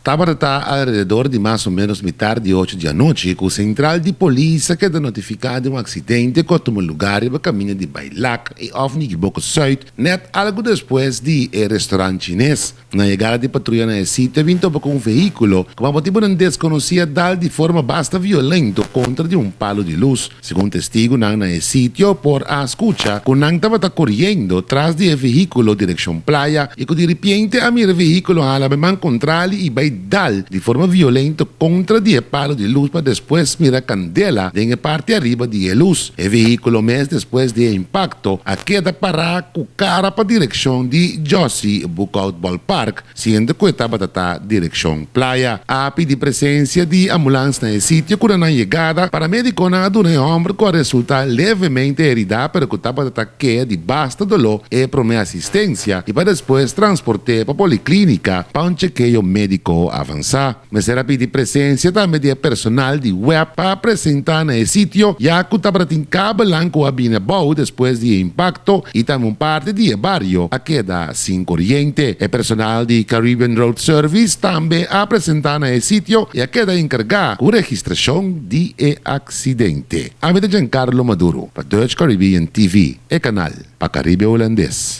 Estaba alrededor de más o menos mitad de 8 de la noche que o central de polícia queda notificado um acidente contra um lugar e caminho de Bailac e Ofni Boca Zuid, net algo depois de restaurante chinês. Na chegada de patrulha no sítio, vinto com um veículo que por motivo não desconhecia dal de forma bastante violenta contra de um palo de luz. Segundo testigo, no sítio, por a escucha, que não estava correndo atrás do veículo direção playa e que de repente a meu veículo ala me encontrali e vai dal de forma violenta contra de palo de luz para depois mira candela de parte arriba de luz. O veículo mês depois de impacto a queda para com cara para direção de Josie Bookout Ballpark, sendo que estava da direção playa. A pedir presença de ambulância no sítio, quando na chegada, para médico na do homem que resulta levemente herido, pero que estava da queda de basta dolor e promete assistência e para depois transportar para a policlínica para um chequeio médico avançar. Mas será pedir presença também de personal de web para apresentar no sítio, já que estava em cabo lanco a binabou depois de impacto e também parte de barrio a queda sem corriente. O personal de Caribbean Road Service também apresentar no sítio e a queda encarregada com registração de acidente. A mim é Giancarlo Maduro para Dutch Caribbean TV, e canal para Caribe Holandês.